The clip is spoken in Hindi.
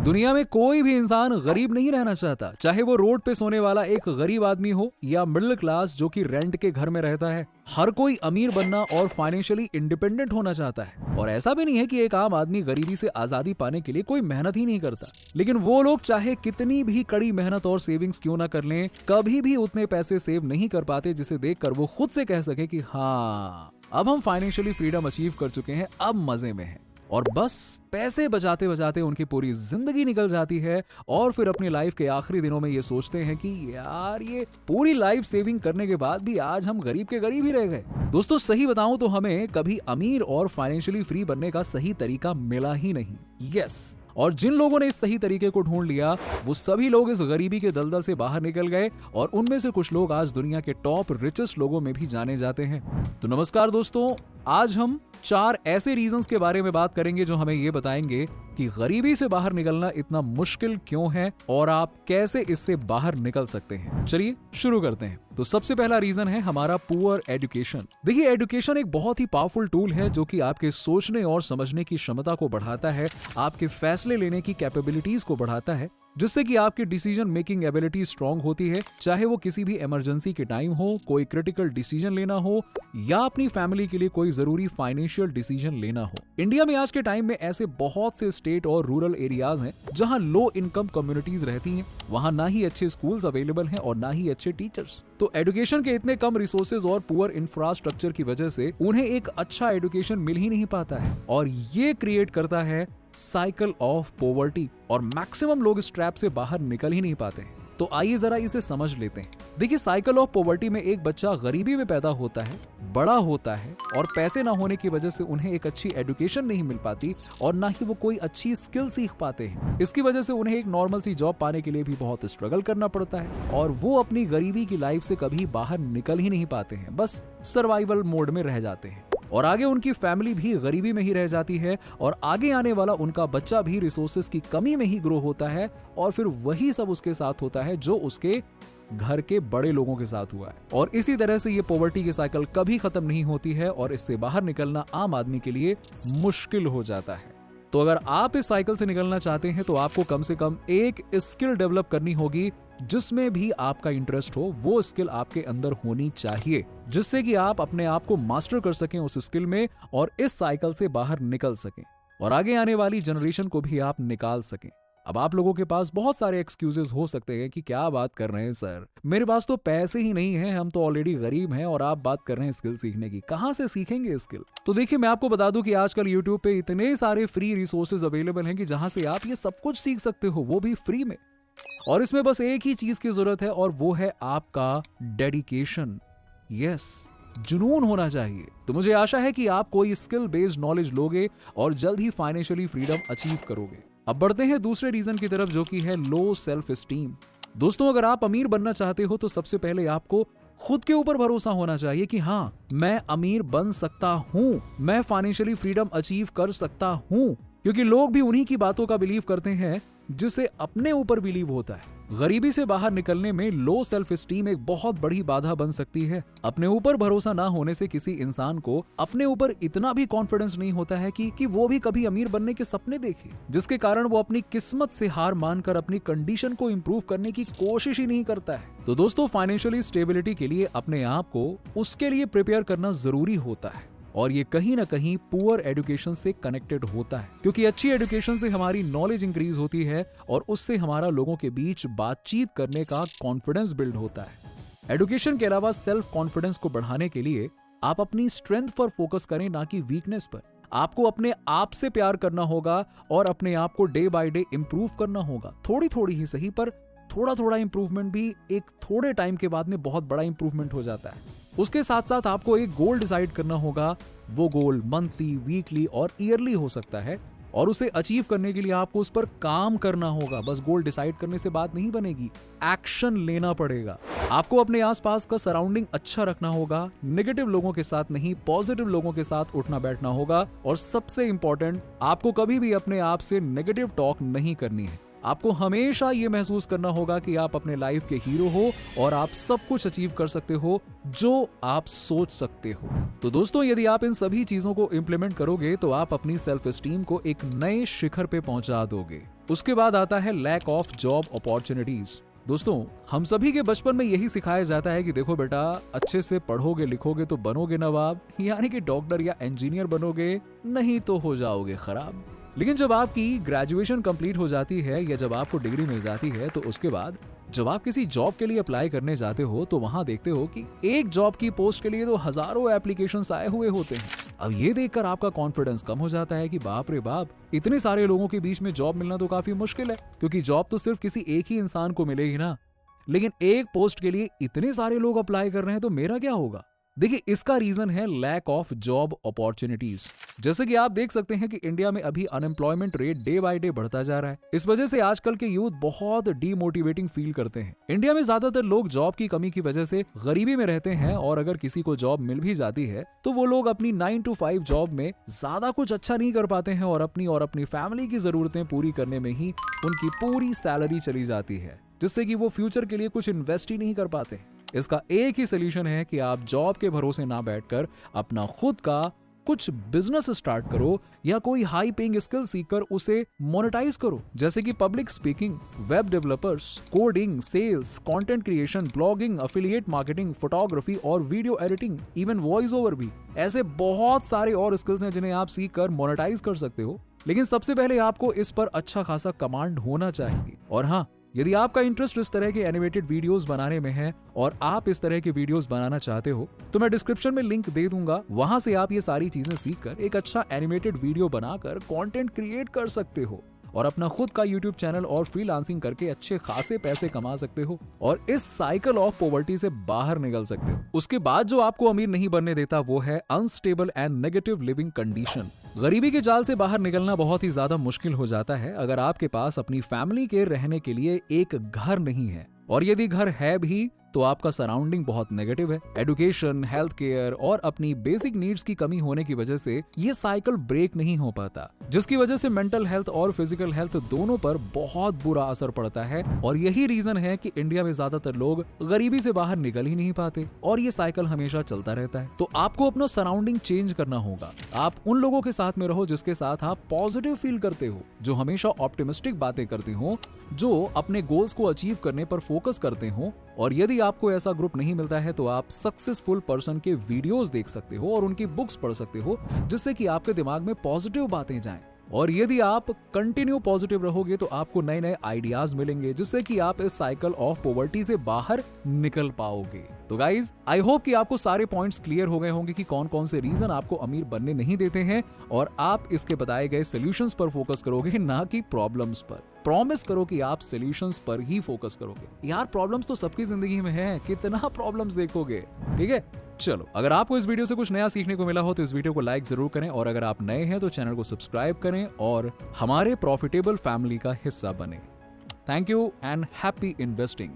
दुनिया में कोई भी इंसान गरीब नहीं रहना चाहता, चाहे वो रोड पे सोने वाला एक गरीब आदमी हो या मिडिल क्लास जो कि रेंट के घर में रहता है। हर कोई अमीर बनना और फाइनेंशियली इंडिपेंडेंट होना चाहता है। और ऐसा भी नहीं है कि एक आम आदमी गरीबी से आजादी पाने के लिए कोई मेहनत ही नहीं करता, लेकिन वो लोग चाहे कितनी भी कड़ी मेहनत और सेविंग्स क्यों ना कर लें, कभी भी उतने पैसे सेव नहीं कर पाते जिसे देखकर वो खुद से कह सके कि हाँ, अब हम फाइनेंशियली फ्रीडम अचीव कर चुके हैं, अब मजे में हैं। और बस पैसे बचाते बचाते उनकी पूरी जिंदगी निकल जाती है और फिर अपनी लाइफ के आखिरी दिनों में ये सोचते हैं कि यार ये पूरी लाइफ सेविंग करने के बाद भी आज हम गरीब के गरीब ही रह गए। दोस्तों सही बताऊं तो हमें कभी अमीर और फाइनेंशियली फ्री बनने का सही तरीका मिला ही नहीं। यस, और जिन लोगों ने इस सही तरीके को ढूंढ लिया वो सभी लोग इस गरीबी के दलदल से बाहर निकल गए और उनमें से कुछ लोग आज दुनिया के टॉप रिचेस्ट लोगों में भी जाने जाते हैं। तो नमस्कार दोस्तों, आज हम 4 ऐसे रीजंस के बारे में बात करेंगे जो हमें ये बताएंगे कि गरीबी से बाहर निकलना इतना मुश्किल क्यों है और आप कैसे इससे बाहर निकल सकते हैं। चलिए शुरू करते हैं। तो सबसे पहला रीजन है हमारा पुअर एजुकेशन। देखिए, एजुकेशन एक बहुत ही पावरफुल टूल है जो कि आपके सोचने और समझने की क्षमता को बढ़ाता है, आपके फैसले लेने की कैपेबिलिटीज को बढ़ाता है, जिससे कि आपकी डिसीजन मेकिंग एबिलिटी स्ट्रांग होती है, चाहे वो किसी भी इमरजेंसी के टाइम हो, कोई क्रिटिकल डिसीजन लेना हो या अपनी फैमिली के लिए कोई जरूरी फाइनेंशियल डिसीजन लेना हो। इंडिया में आज के टाइम में ऐसे बहुत से स्टेट और रूरल एरियाज हैं जहां लो इनकम कम्युनिटीज रहती हैं, वहां ना ही अच्छे स्कूल्स अवेलेबल हैं और ना ही अच्छे टीचर्स। तो एजुकेशन के इतने कम रिसोर्सेज और पुअर इंफ्रास्ट्रक्चर की वजह से उन्हें एक अच्छा एजुकेशन मिल ही नहीं पाता है और ये क्रिएट करता है साइकिल ऑफ पॉवर्टी और मैक्सिमम लोग इस ट्रैप से बाहर निकल ही नहीं पाते हैं। तो आइए जरा इसे समझ लेते हैं। देखिए, साइकिल ऑफ पॉवर्टी में एक बच्चा गरीबी में पैदा होता है, बड़ा होता है और पैसे ना होने की वजह से उन्हें एक अच्छी एजुकेशन नहीं मिल पाती और ना ही वो कोई अच्छी स्किल सीख पाते हैं। इसकी वजह से उन्हें एक नॉर्मल सी जॉब पाने के लिए भी बहुत स्ट्रगल करना पड़ता है और वो अपनी गरीबी की लाइफ से कभी बाहर निकल ही नहीं पाते हैं, बस सर्वाइवल मोड में रह जाते हैं और आगे उनकी फैमिली भी गरीबी में ही रह जाती है और आगे आने वाला उनका बच्चा भी रिसोर्सेज की कमी में ही ग्रो होता है और फिर वही सब उसके साथ होता है जो उसके घर के बड़े लोगों के साथ हुआ है। और इसी तरह से ये पॉवर्टी की साइकिल कभी खत्म नहीं होती है और इससे बाहर निकलना आम आदमी के लिए मुश्किल हो जाता है। तो अगर आप इस साइकिल से निकलना चाहते हैं तो आपको कम से कम एक स्किल डेवलप करनी होगी जिसमें भी आपका इंटरेस्ट हो। वो स्किल आपके अंदर होनी चाहिए जिससे कि आप अपने आप को मास्टर कर सकें उस स्किल में और इस साइकिल से बाहर निकल सकें और आगे आने वाली जनरेशन को भी आप निकाल सकें। अब आप लोगों के पास बहुत सारे एक्सक्यूजेस हो सकते हैं कि क्या बात कर रहे हैं सर, मेरे पास तो पैसे ही नहीं है, हम तो ऑलरेडी गरीब हैं और आप बात कर रहे हैं स्किल सीखने की, कहां से सीखेंगे स्किल। तो देखिए, मैं आपको बता दूं कि आजकल यूट्यूब पे इतने सारे फ्री रिसोर्सेज अवेलेबल हैं कि जहां से आप ये सब कुछ सीख सकते हो, वो भी फ्री में। और इसमें बस एक ही चीज की जरूरत है और वो है आपका डेडिकेशन। यस, जुनून होना चाहिए। तो मुझे आशा है कि आप कोई स्किल बेस्ड नॉलेज लोगे और जल्द ही फाइनेंशियली फ्रीडम अचीव करोगे। अब बढ़ते हैं दूसरे रीजन की तरफ जो कि है लो सेल्फ एस्टीम। दोस्तों, अगर आप अमीर बनना चाहते हो तो सबसे पहले आपको खुद के ऊपर भरोसा होना चाहिए कि हाँ, मैं अमीर बन सकता हूँ, मैं फाइनेंशियली फ्रीडम अचीव कर सकता हूँ, क्योंकि लोग भी उन्हीं की बातों का बिलीव करते हैं जिसे अपने ऊपर बिलीव होता है। गरीबी से बाहर निकलने में लो सेल्फ एस्टीम एक बहुत बड़ी बाधा बन सकती है। अपने ऊपर भरोसा ना होने से किसी इंसान को अपने ऊपर इतना भी कॉन्फिडेंस नहीं होता है कि वो भी कभी अमीर बनने के सपने देखे, जिसके कारण वो अपनी किस्मत से हार मानकर अपनी कंडीशन को इम्प्रूव करने की कोशिश ही नहीं करता है। तो दोस्तों, फाइनेंशियली स्टेबिलिटी के लिए अपने आप को उसके लिए प्रिपेयर करना जरूरी होता है और ये कहीं ना कहीं पुअर एजुकेशन से कनेक्टेड होता है, क्योंकि अच्छी एजुकेशन से हमारी नॉलेज इंक्रीज होती है और उससे हमारा लोगों के बीच बातचीत करने का कॉन्फिडेंस बिल्ड होता है। एजुकेशन के अलावा सेल्फ कॉन्फिडेंस को बढ़ाने के लिए आप अपनी स्ट्रेंथ पर फोकस करें, ना कि वीकनेस पर। आपको अपने आप से प्यार करना होगा और अपने आप को डे बाय डे इंप्रूव करना होगा। थोड़ी थोड़ी ही सही, पर थोड़ा थोड़ा इंप्रूवमेंट भी एक थोड़े टाइम के बाद में बहुत बड़ा इंप्रूवमेंट हो जाता है। उसके साथ साथ आपको एक गोल डिसाइड करना होगा। वो गोल मंथली, वीकली और ईयरली हो सकता है और उसे अचीव करने के लिए आपको उस पर काम करना होगा। बस गोल डिसाइड करने से बात नहीं बनेगी, एक्शन लेना पड़ेगा। आपको अपने आसपास का सराउंडिंग अच्छा रखना होगा, नेगेटिव लोगों के साथ नहीं, पॉजिटिव लोगों के साथ उठना बैठना होगा और सबसे इंपॉर्टेंट, आपको कभी भी अपने आप से नेगेटिव टॉक नहीं करनी है। आपको हमेशा ये महसूस करना होगा कि आप अपने लाइफ के हीरो हो और आप सब कुछ अचीव कर सकते हो जो आप सोच सकते हो। तो दोस्तों, यदि आप इन सभी चीजों को इंप्लीमेंट करोगे तो आप अपनी सेल्फ एस्टीम को एक नए शिखर पे पहुंचा दोगे। उसके बाद आता है लैक ऑफ जॉब अपॉर्चुनिटीज। दोस्तों, हम सभी के बचपन में यही सिखाया जाता है कि देखो बेटा, अच्छे से पढ़ोगे लिखोगे तो बनोगे नवाब, यानी कि डॉक्टर या इंजीनियर बनोगे, नहीं तो हो जाओगे खराब। लेकिन जब आपकी ग्रेजुएशन कंप्लीट हो जाती है या जब आपको डिग्री मिल जाती है तो उसके बाद जब आप किसी जॉब के लिए अप्लाई करने जाते हो तो वहां देखते हो कि एक जॉब की पोस्ट के लिए तो हजारों एप्लीकेशंस आए हुए होते हैं। अब ये देखकर आपका कॉन्फिडेंस कम हो जाता है कि बाप रे बाप, इतने सारे लोगों के बीच में जॉब मिलना तो काफी मुश्किल है, क्योंकि जॉब तो सिर्फ किसी एक ही इंसान को मिलेगी ना। लेकिन एक पोस्ट के लिए इतने सारे लोग अप्लाई कर रहे हैं तो मेरा क्या होगा? देखिए, इसका रीजन है लैक ऑफ जॉब अपॉर्चुनिटीज। जैसे कि आप देख सकते हैं कि इंडिया में अभी unemployment rate day by day बढ़ता जा रहा है। इस वजह से आजकल के यूथ बहुत डीमोटिवेटिंग फील करते हैं। इंडिया में ज्यादातर लोग जॉब की कमी की वजह से गरीबी में रहते हैं, और अगर किसी को जॉब मिल भी जाती है तो वो लोग अपनी 9 to 5 जॉब में ज्यादा कुछ अच्छा नहीं कर पाते हैं, और अपनी फैमिली की जरूरतें पूरी करने में ही उनकी पूरी सैलरी चली जाती है, जिससे कि वो फ्यूचर के लिए कुछ इन्वेस्ट ही नहीं कर पाते। इसका एक ही सोल्यूशन है कि आप जॉब के भरोसे ना बैठकर अपना खुद का कुछ बिजनेस स्टार्ट करो, या कोई हाई पेइंग स्किल सीखकर उसे मोनेटाइज करो, जैसे कि public speaking, web developers, coding, sales, content creation, blogging, affiliate marketing, photography और video editing, even voice over भी। ऐसे बहुत सारे और स्किल्स हैं जिन्हें आप सीख कर मोनेटाइज कर सकते हो। लेकिन सबसे पहले आपको इस पर अच्छा खासा कमांड होना चाहिए। और हाँ, यदि आपका इंटरेस्ट इस तरह के एनिमेटेड वीडियोस बनाने में है और आप इस तरह के वीडियोस बनाना चाहते हो, तो मैं डिस्क्रिप्शन में लिंक दे दूंगा, वहां से आप ये सारी चीजें सीखकर एक अच्छा एनिमेटेड वीडियो बनाकर कंटेंट क्रिएट कर सकते हो और अपना खुद का यूट्यूब चैनल और फ्रीलांसिंग करके अच्छे खासे पैसे कमा सकते हो और इस साइकिल ऑफ पॉवर्टी से बाहर निकल सकते हो। उसके बाद जो आपको अमीर नहीं बनने देता वो है unstable and negative living condition. गरीबी के जाल से बाहर निकलना बहुत ही ज्यादा मुश्किल हो जाता है अगर आपके पास अपनी फैमिली के रहने के लिए एक घर नहीं है, और यदि घर है भी तो आपका सराउंडिंग बहुत नेगेटिव है। एजुकेशन, हेल्थ केयर और अपनी बेसिक नीड्स की कमी होने की वजह से ये साइकिल ब्रेक नहीं हो पाता, जिसकी वजह से मेंटल हेल्थ और फिजिकल हेल्थ दोनों पर बहुत बुरा असर पड़ता है। और यही रीजन है कि इंडिया में ज्यादातर लोग गरीबी से बाहर निकल ही नहीं पाते और ये साइकिल हमेशा चलता रहता है। तो आपको अपना सराउंडिंग चेंज करना होगा। आप उन लोगों के साथ में रहो जिसके साथ आप पॉजिटिव फील करते हो, जो हमेशा ऑप्टिमिस्टिक बातें करते हो, जो अपने गोल्स को अचीव करने पर फोकस करते हो। और यदि आपको ऐसा ग्रुप नहीं मिलता है तो आप सक्सेसफुल पर्सन के वीडियोस देख सकते हो और उनकी बुक्स पढ़ सकते हो, जिससे कि आपके दिमाग में पॉजिटिव बातें जाएं। और यदि आप कंटिन्यू पॉजिटिव रहोगे तो आपको नए नए आइडियाज मिलेंगे, जिससे कि आप इस साइकिल ऑफ पॉवर्टी से बाहर निकल पाओगे। तो गाइज, आई होप कि आपको सारे पॉइंट्स क्लियर हो गए होंगे कि कौन कौन से रीजन आपको अमीर बनने नहीं देते हैं, और आप इसके बताए गए सोल्यूशंस पर फोकस करोगे, ना कि प्रॉब्लम्स पर। प्रॉमिस करो कि आप सोल्यूशंस पर ही फोकस करोगे। यार, प्रॉब्लम्स तो सबकी जिंदगी में है, कितना प्रॉब्लम्स देखोगे, ठीक है? चलो, अगर आपको इस वीडियो से कुछ नया सीखने को मिला हो तो इस वीडियो को लाइक जरूर करें, और अगर आप नए हैं तो चैनल को सब्सक्राइब करें और हमारे प्रॉफिटेबल फैमिली का हिस्सा बने। Thank you and happy investing.